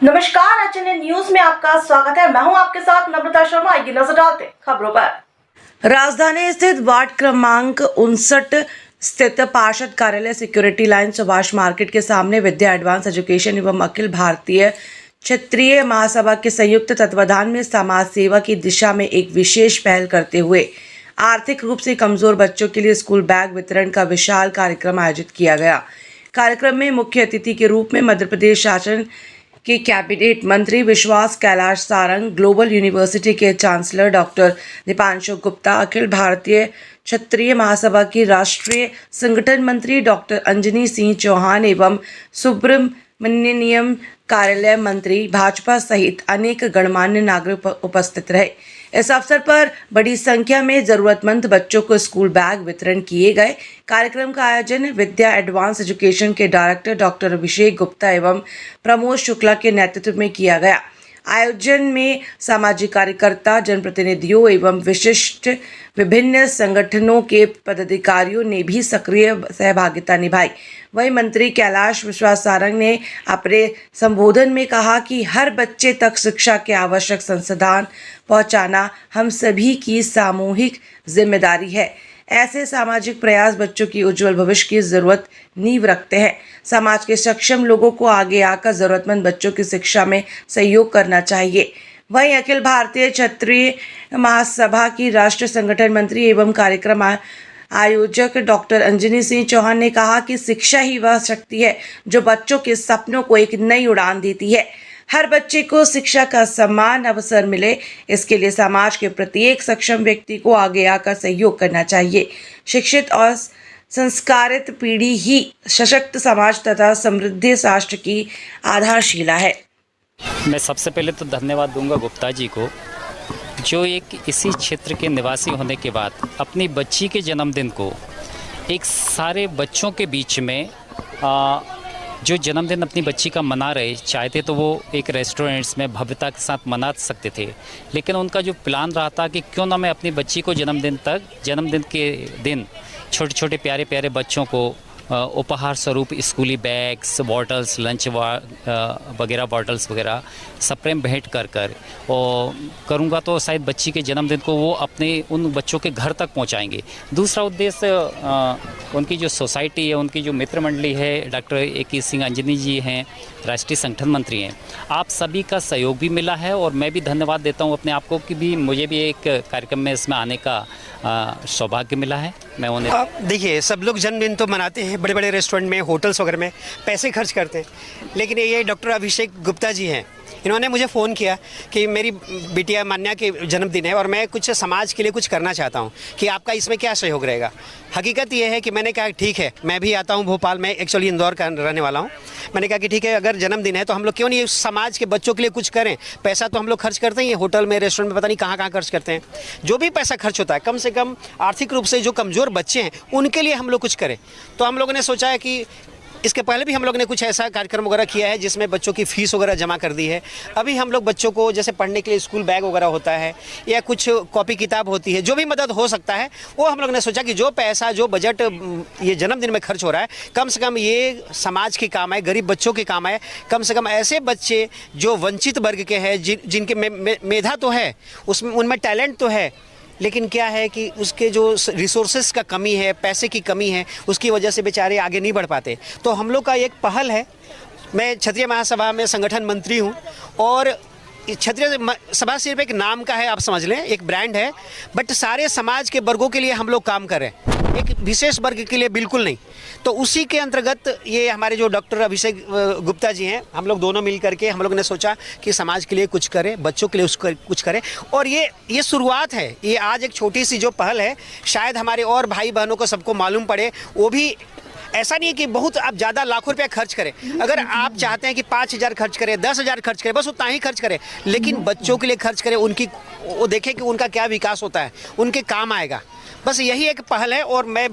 नमस्कार, HNN news में आपका स्वागत है। मैं हूं आपके साथ नम्रता शर्मा। आइए नजर डालते हैं खबरों पर। राजधानी स्थित वार्ड क्रमांक 59 स्थित पार्षद कार्यालय सिक्योरिटी लाइन सुभाष मार्केट के सामने विद्या एडवांस एजुकेशन एवं अखिल भारतीय क्षेत्रीय महासभा के संयुक्त तत्वाधान में समाज सेवा की दिशा में एक विशेष पहल करते हुए आर्थिक रूप से कमजोर बच्चों के लिए स्कूल बैग वितरण का विशाल कार्यक्रम आयोजित किया गया। कार्यक्रम में मुख्य अतिथि के रूप में मध्य प्रदेश शासन के कैबिनेट मंत्री विश्वास कैलाश सारंग, ग्लोबल यूनिवर्सिटी के चांसलर डॉक्टर दीपांशु गुप्ता, अखिल भारतीय क्षत्रिय महासभा की राष्ट्रीय संगठन मंत्री डॉक्टर अंजनी सिंह चौहान एवं सुब्रमण्यम कार्यालय मंत्री भाजपा सहित अनेक गणमान्य नागरिक उपस्थित रहे। इस अवसर पर बड़ी संख्या में जरूरतमंद बच्चों को स्कूल बैग वितरण किए गए। कार्यक्रम का आयोजन विद्या एडवांस एजुकेशन के डायरेक्टर डॉक्टर अभिषेक गुप्ता एवं प्रमोद शुक्ला के नेतृत्व में किया गया। आयोजन में सामाजिक कार्यकर्ता, जनप्रतिनिधियों एवं विशिष्ट विभिन्न संगठनों के पदाधिकारियों ने भी सक्रिय सहभागिता निभाई। वहीं मंत्री कैलाश विश्वास सारंग ने अपने संबोधन में कहा कि हर बच्चे तक शिक्षा के आवश्यक संसाधन पहुंचाना हम सभी की सामूहिक जिम्मेदारी है। ऐसे सामाजिक प्रयास बच्चों की उज्जवल भविष्य की जरूरत नींव रखते हैं। समाज के सक्षम लोगों को आगे आकर जरूरतमंद बच्चों की शिक्षा में सहयोग करना चाहिए। वहीं अखिल भारतीय क्षत्रिय महासभा की राष्ट्रीय संगठन मंत्री एवं कार्यक्रम आयोजक डॉक्टर अंजनी सिंह चौहान ने कहा कि शिक्षा ही वह शक्ति है जो बच्चों के सपनों को एक नई उड़ान देती है। हर बच्चे को शिक्षा का समान अवसर मिले, इसके लिए समाज के प्रत्येक सक्षम व्यक्ति को आगे आकर सहयोग करना चाहिए। शिक्षित और संस्कारित पीढ़ी ही सशक्त समाज तथा समृद्ध राष्ट्र की आधारशिला है। मैं सबसे पहले तो धन्यवाद दूंगा गुप्ता जी को, जो एक इसी क्षेत्र के निवासी होने के बाद अपनी बच्ची के जन्मदिन को एक सारे बच्चों के बीच में जो जन्मदिन अपनी बच्ची का मना रहे, चाहते तो वो एक रेस्टोरेंट्स में भव्यता के साथ मना सकते थे, लेकिन उनका जो प्लान रहा था कि क्यों ना मैं अपनी बच्ची को जन्मदिन के दिन छोटे छोटे प्यारे प्यारे बच्चों को उपहार स्वरूप स्कूली बैग्स, बॉटल्स, लंच वगैरह बॉटल्स वगैरह सप्रेम भेंट कर और करूँगा तो शायद बच्ची के जन्मदिन को वो अपने उन बच्चों के घर तक पहुँचाएंगे। दूसरा उद्देश्य उनकी जो सोसाइटी है, उनकी जो मित्र मंडली है, डॉक्टर ए.के. सिंह अंजनी जी हैं, राष्ट्रीय संगठन मंत्री हैं, आप सभी का सहयोग भी मिला है और मैं भी धन्यवाद देता हूँ अपने आप को कि भी मुझे भी एक कार्यक्रम में इसमें आने का सौभाग्य मिला है। मैं उन्हें देखिए, सब लोग जन्मदिन तो मनाते हैं, बड़े बड़े रेस्टोरेंट में, होटल्स वगैरह में पैसे खर्च करते हैं, लेकिन ये डॉक्टर अभिषेक गुप्ता जी हैं, इन्होंने मुझे फ़ोन किया कि मेरी बिटिया मान्या के जन्मदिन है और मैं कुछ समाज के लिए कुछ करना चाहता हूँ कि आपका इसमें क्या सहयोग रहेगा। हकीकत ये है कि मैंने कहा ठीक है, मैं भी आता हूँ भोपाल में, एक्चुअली इंदौर का रहने वाला हूँ। मैंने कहा कि ठीक है, अगर जन्मदिन है तो हम लोग क्यों नहीं समाज के बच्चों के लिए कुछ करें। पैसा तो हम लोग खर्च करते ही हैं, होटल में, रेस्टोरेंट में, पता नहीं कहाँ कहाँ खर्च करते हैं। जो भी पैसा खर्च होता है, कम से कम आर्थिक रूप से जो कमज़ोर बच्चे हैं उनके लिए हम लोग कुछ करें। तो हम लोगों ने सोचा है कि इसके पहले भी हम लोग ने कुछ ऐसा कार्यक्रम वगैरह किया है जिसमें बच्चों की फ़ीस वगैरह जमा कर दी है। अभी हम लोग बच्चों को जैसे पढ़ने के लिए स्कूल बैग वगैरह होता है या कुछ कॉपी किताब होती है, जो भी मदद हो सकता है वो हम लोग ने सोचा कि जो पैसा, जो बजट ये जन्मदिन में खर्च हो रहा है, कम से कम ये समाज के काम आए, गरीब बच्चों के काम आए। कम से कम ऐसे बच्चे जो वंचित वर्ग के हैं, जिनके मेधा तो है, उसमें उनमें टैलेंट तो है, लेकिन क्या है कि उसके जो रिसोर्सेज का कमी है, पैसे की कमी है, उसकी वजह से बेचारे आगे नहीं बढ़ पाते। तो हम लोग का एक पहल है। मैं क्षत्रिय महासभा में संगठन मंत्री हूँ और क्षत्रिय सभा सिर्फ एक नाम का है, आप समझ लें, एक ब्रांड है, बट सारे समाज के वर्गों के लिए हम लोग काम कर रहे हैं, एक विशेष वर्ग के लिए बिल्कुल नहीं। तो उसी के अंतर्गत ये हमारे जो डॉक्टर अभिषेक गुप्ता जी हैं, हम लोग दोनों मिल करके हम लोग ने सोचा कि समाज के लिए कुछ करें, बच्चों के लिए कुछ करें। और ये शुरुआत है, ये आज एक छोटी सी जो पहल है, शायद हमारे और भाई बहनों को सबको मालूम पड़े। वो भी ऐसा नहीं है कि बहुत आप ज़्यादा लाखों रुपया खर्च करें। अगर आप चाहते हैं कि 5,000 खर्च करें, 10,000 खर्च करें, बस उतना ही खर्च करें, लेकिन बच्चों के लिए खर्च करें, वो देखें कि उनका क्या विकास होता है, उनके काम आएगा। बस यही एक पहल है। और मैं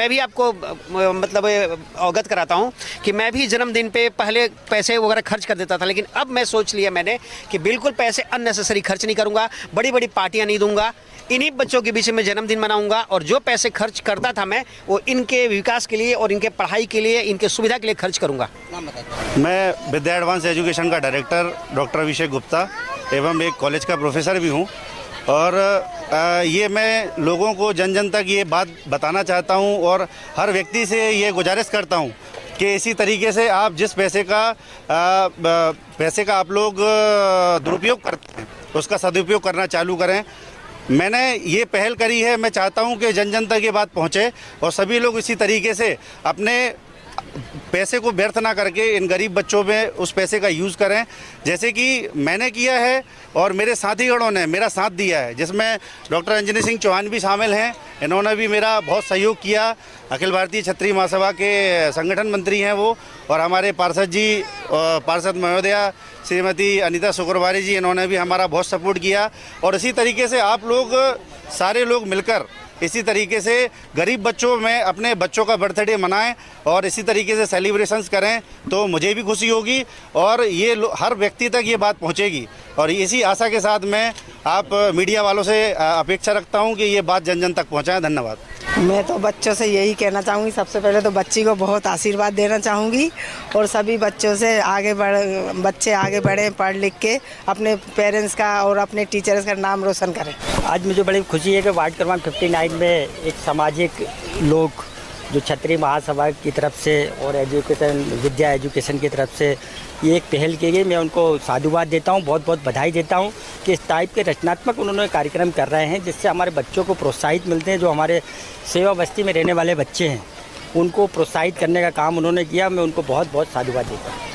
भी आपको मतलब अवगत कराता हूँ कि मैं भी जन्मदिन पे पहले पैसे वगैरह खर्च कर देता था, लेकिन अब मैं सोच लिया मैंने कि बिल्कुल पैसे अननेसेसरी खर्च नहीं करूँगा, बड़ी बड़ी पार्टियाँ नहीं दूंगा, इन्हीं बच्चों के बीच में जन्मदिन मनाऊंगा। और जो पैसे खर्च करता था मैं, वो इनके विकास के लिए और इनके पढ़ाई के लिए, इनके सुविधा के लिए खर्च करूँगा। मैं विद्या एडवांस एजुकेशन का डायरेक्टर डॉक्टर अभिषेक गुप्ता एवं एक कॉलेज का प्रोफेसर भी हूँ। और ये मैं लोगों को जन जन तक ये बात बताना चाहता हूँ और हर व्यक्ति से ये गुजारिश करता हूँ कि इसी तरीके से आप जिस पैसे का आप लोग दुरुपयोग करते हैं, उसका सदुपयोग करना चालू करें। मैंने ये पहल करी है, मैं चाहता हूँ कि जन जन तक ये बात पहुँचे और सभी लोग इसी तरीके से अपने पैसे को व्यर्थ ना करके इन गरीब बच्चों में उस पैसे का यूज़ करें, जैसे कि मैंने किया है और मेरे साथीगणों ने मेरा साथ दिया है, जिसमें डॉक्टर अंजनी सिंह चौहान भी शामिल हैं। इन्होंने भी मेरा बहुत सहयोग किया। अखिल भारतीय क्षत्रिय महासभा के संगठन मंत्री हैं वो, और हमारे पार्षद महोदया श्रीमती अनीता शुक्रवारी जी, इन्होंने भी हमारा बहुत सपोर्ट किया। और इसी तरीके से आप लोग सारे लोग मिलकर इसी तरीके से गरीब बच्चों में अपने बच्चों का बर्थडे मनाएं और इसी तरीके से सेलिब्रेशंस करें, तो मुझे भी खुशी होगी और ये हर व्यक्ति तक ये बात पहुंचेगी। और इसी आशा के साथ मैं आप मीडिया वालों से अपेक्षा रखता हूं कि ये बात जन जन तक पहुंचाएं। धन्यवाद। मैं तो बच्चों से यही कहना चाहूँगी, सबसे पहले तो बच्ची को बहुत आशीर्वाद देना चाहूँगी और सभी बच्चों से बच्चे आगे बढ़ें, पढ़ लिख के अपने पेरेंट्स का और अपने टीचर्स का नाम रोशन करें। आज मुझे बड़ी खुशी है कि वार्ड क्रमांक 59 में एक सामाजिक लोग जो क्षत्रिय महासभा की तरफ से और विद्या एजुकेशन की तरफ से ये एक पहल की गई। मैं उनको साधुवाद देता हूँ, बहुत बहुत बधाई देता हूँ कि इस टाइप के रचनात्मक उन्होंने कार्यक्रम कर रहे हैं, जिससे हमारे बच्चों को प्रोत्साहित मिलते हैं। जो हमारे सेवा बस्ती में रहने वाले बच्चे हैं, उनको प्रोत्साहित करने का काम उन्होंने किया। मैं उनको बहुत बहुत साधुवाद देता हूँ।